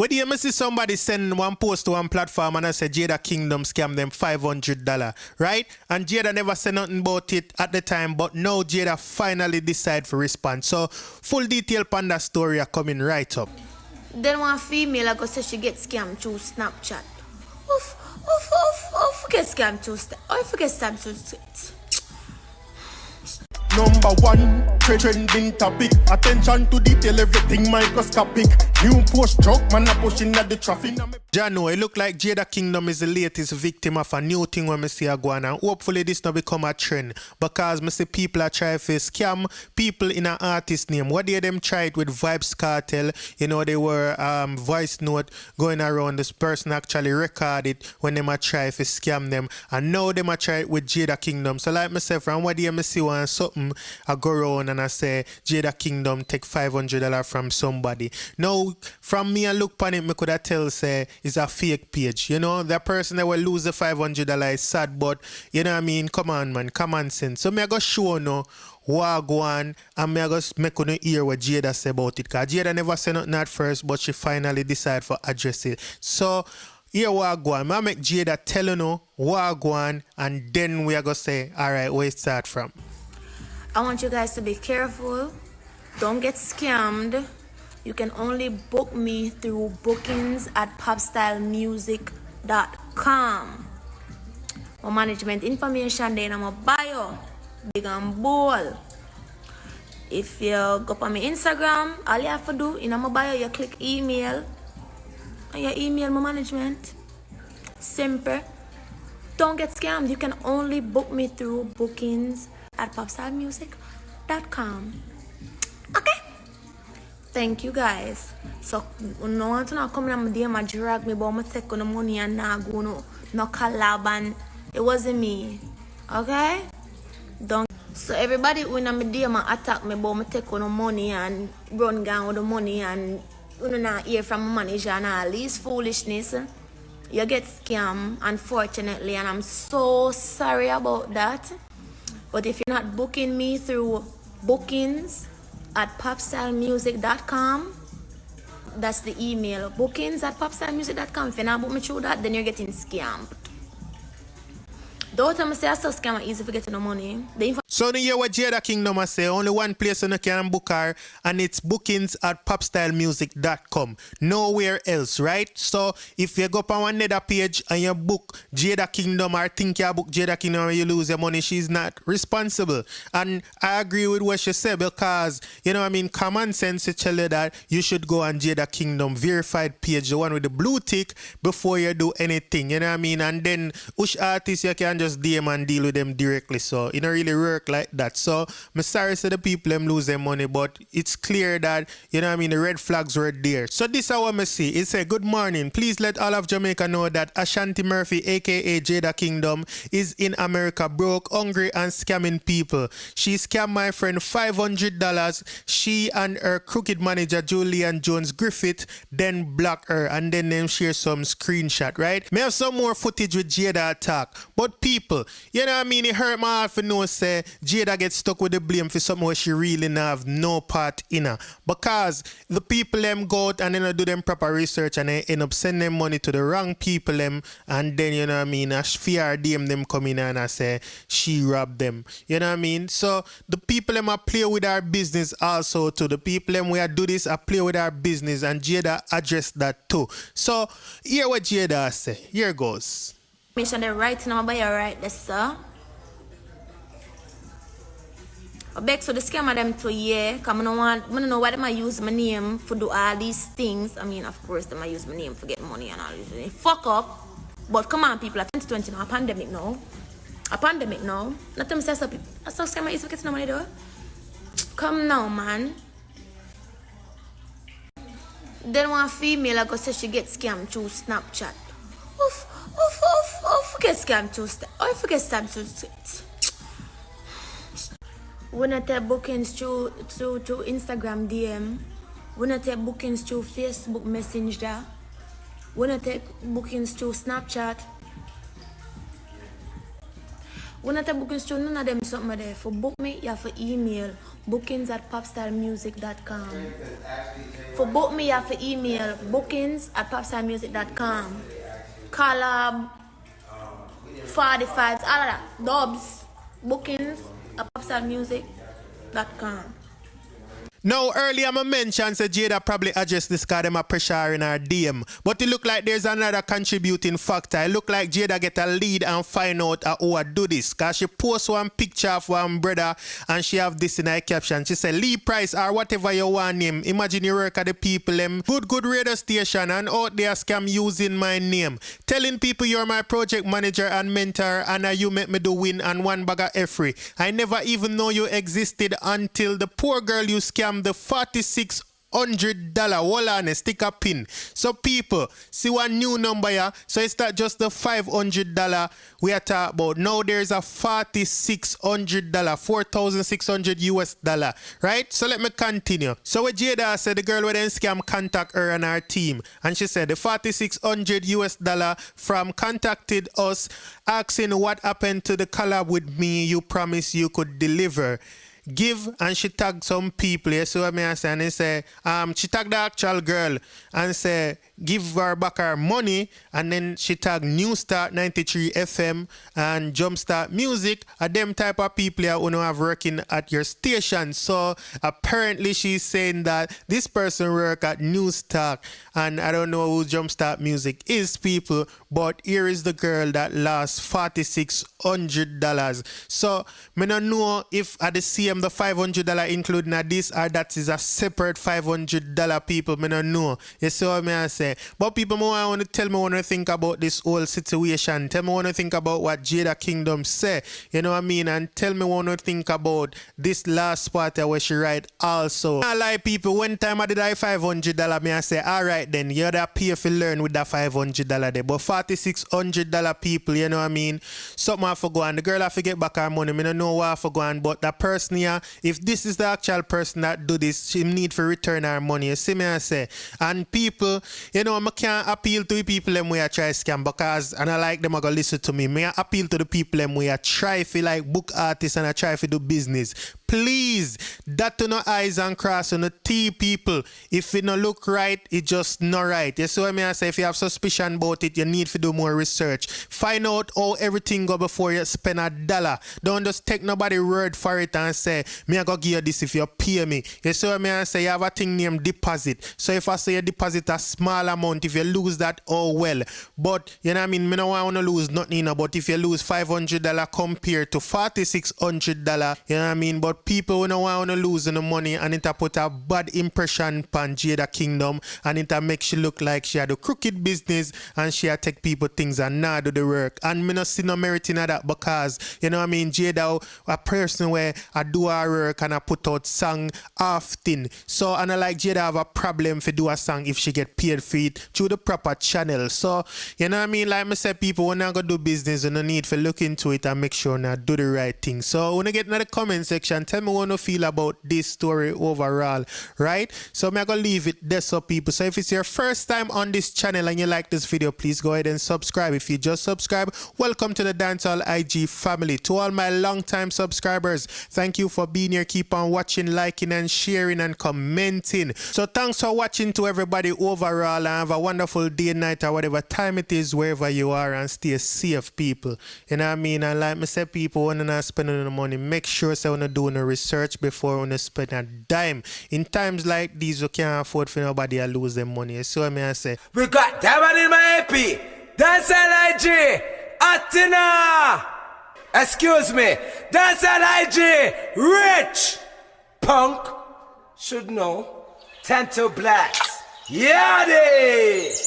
When you see somebody send one post to one platform and I say Jada Kingdom scam them $500, right? And Jada never said nothing about it at the time, but now Jada finally decide to respond. So full detail on that story are coming right up. Then one female I go say she get scammed through Snapchat. Forget scam through forget scam through. Number one, trending topic. Attention to detail, everything microscopic. New post truck, man a pushing at the traffic. Jano, it look like Jada Kingdom is the latest victim of a new thing when me see a go on, and hopefully this not become a trend, because me see people are trying to scam people in an artist name. What did them try it with Vibes Cartel? You know, they were voice note going around, this person actually record it when they might try to scam them, and now they might try it with Jada Kingdom. So like myself, and what do you see one something I go around and I say Jada Kingdom take $500 from somebody. Now from me I look upon it, me could have tell say it's a fake page. You know, that person that will lose the $500 is sad, but you know what I mean, come on man, common sense. So me I go show no what go on, and me I go make you hear what Jada say about it, because Jada never said nothing at first, but she finally decided to address it. So here what go on, I make Jada tell you know what go on, and then we are going to say, alright, where it start from. I want you guys to be careful. Don't get scammed. You can only book me through bookings at popstylemusic.com. My management information there in my bio. Big and bold. If you go on my Instagram, all you have to do in my bio, you click email. And you email my management. Simple. Don't get scammed. You can only book me through bookings at popstylemusic.com. Okay? Thank you guys. So no one to not come in and DM and drag me about my take on the money and not go no collab, and it wasn't me. Okay? Don't. So everybody when I'm DM and attack me about my take on the money and run down with the money and you not hear from my manager and all this foolishness, you get scammed, unfortunately, and I'm so sorry about that. But if you're not booking me through bookings at popstylemusic.com, that's the email. Bookings at popstylemusic.com. If you're not booking me through that, then you're getting scammed. Don't tell me say I still scam easy for getting the money. So you hear what Jada Kingdom I say, only one place you can book her, and it's bookings at popstylemusic.com. Nowhere else, right? So if you go up on another page and you book Jada Kingdom or think you book Jada Kingdom and you lose your money, she's not responsible. And I agree with what she said, because, you know what I mean, common sense to tell you that you should go on Jada Kingdom verified page, the one with the blue tick, before you do anything, you know what I mean? And then which artists you can just DM and deal with them directly, so it don't really work like that. So I'm sorry to the people them lose their money, but it's clear that, you know what I mean, the red flags were there. So this is what I see. It say, good morning, please let all of Jamaica know that Ashanti Murphy aka Jada Kingdom is in America broke, hungry and scamming people. She scammed my friend $500. She and her crooked manager Julian Jones Griffith then block her, and then them share some screenshot, right? May have some more footage with Jada attack, but people, you know what I mean, it hurt my heart for no say Jada gets stuck with the blame for something where she really not have no part in her, because the people them go out and then do them proper research and they end up sending them money to the wrong people them, and then you know what I mean, as fear them come in and I say she robbed them, you know what I mean. So the people them are play with our business also too. The people them we are do this are play with our business, and Jada addressed that too. So hear what Jada say. Here goes. Make sure they're right now, but you're right there, sir. I beg so the scammer them to because I don't know why they might use my name for do all these things. I mean, of course, they might use my name for get money and all this. They fuck up. But come on, people, 2020 now, a pandemic now. A pandemic now. Not them say something. I saw scammer is for getting no money though. Come now, man. Then one female I go say she get scammed through Snapchat. Forget scam through forget scam through. When I take bookings through Instagram DM, when I take bookings through Facebook Messenger, when I take bookings through Snapchat, when I take bookings through none of them something there. For book me, you have to email. bookings@popstylemusic.com. For book me, you have to email bookings@popstylemusic.com. Collab, 45s, all of that. Dubs, bookings@popstylemusic.com. Now, earlier I mentioned that Jada probably addressed this because them a pressure in her DM. But it look like there's another contributing factor. It look like Jada get a lead and find out how I do this. Because she post one picture of one brother and she have this in her caption. She said, Lee Price or whatever you want name. Imagine you work at the people, good radio station and out there scam using my name. Telling people you're my project manager and mentor and you make me do win and one bag of every. I never even know you existed until the poor girl you scam the $4,600 hold on a sticker pin. So people see one new number here. So it's not just the $500 we are talking about. Now there's a $4,600, 4,600 US dollar. Right? So let me continue. So what Jada said, the girl would then scam contact her and her team. And she said the $4,600 US dollar from contacted us asking what happened to the collab with me you promised you could deliver. Give, and she tagged some people. You see what I say? And they say, she tagged the actual girl and say, give her back her money. And then she tagged New Start 93 FM and Jumpstart Music. Them type of people who have working at your station. So apparently she's saying that this person work at New Start. And I don't know who Jumpstart Music is, people. But here is the girl that lost $4,600. So I don't know if at the same the $500 including this or that is a separate $500 people. I don't know. You see what I say? But people want to tell me what I think about this whole situation. Tell me what I think about what Jada Kingdom say. You know what I mean? And tell me what I think about this last part where she write also. I lie people, one time I did I $500, I say, alright then, you gotta pay if you learn with that $500 there. But $4,600 people, you know what I mean? Something I forgot and the girl I forget back her money. I don't know what I forgot, but that person here, if this is the actual person that do this, she need to return her money. You see me I say? And people, you know, I can't appeal to the people them where I try scam because, and I like them I go listen to me. I appeal to the people them where I try to like book artists and I try to do business. Please, that to no eyes and cross on the T people. If it no look right, it just not right. You see what I say? If you have suspicion about it, you need to do more research. Find out how everything go before you spend $1. Don't just take nobody word for it and say, me I go give you this if you pay me. You see what I say? You have a thing named deposit. So if I say you deposit a small amount, if you lose that, oh well. But you know what I mean? I don't want to lose nothing, but if you lose $500 compared to $4,600, you know what I mean? But people don't want to lose the money and it put a bad impression on Jada Kingdom and it make she look like she had a crooked business and she had take people things and not do the work. And me not see no merit in that because, you know what I mean, Jada a person where I do her work and I put out song often. So and I like Jada have a problem for do a song if she get paid for it through the proper channel. So, you know what I mean, like I said, people when I go do business and I need to look into it and make sure I do the right thing. So when I get in the comment section, tell me what you feel about this story overall, right? So I'm gonna leave it there so people. So if it's your first time on this channel and you like this video, please go ahead and subscribe. If you just subscribe, welcome to the Dancehall IG family. To all my long-time subscribers, thank you for being here. Keep on watching, liking and sharing and commenting. So thanks for watching to everybody overall and have a wonderful day, night or whatever time it is wherever you are and stay safe, people. You know what I mean? And like I said, people when not spending the money, make sure so when doing the research before when spend a dime. In times like these, you can't afford for nobody to lose their money. So I say, we got that one in my AP. Dancehall IG. Atina. Excuse me. Dancehall IG. Rich. Punk. Should know. 10 to blacks. Yadi.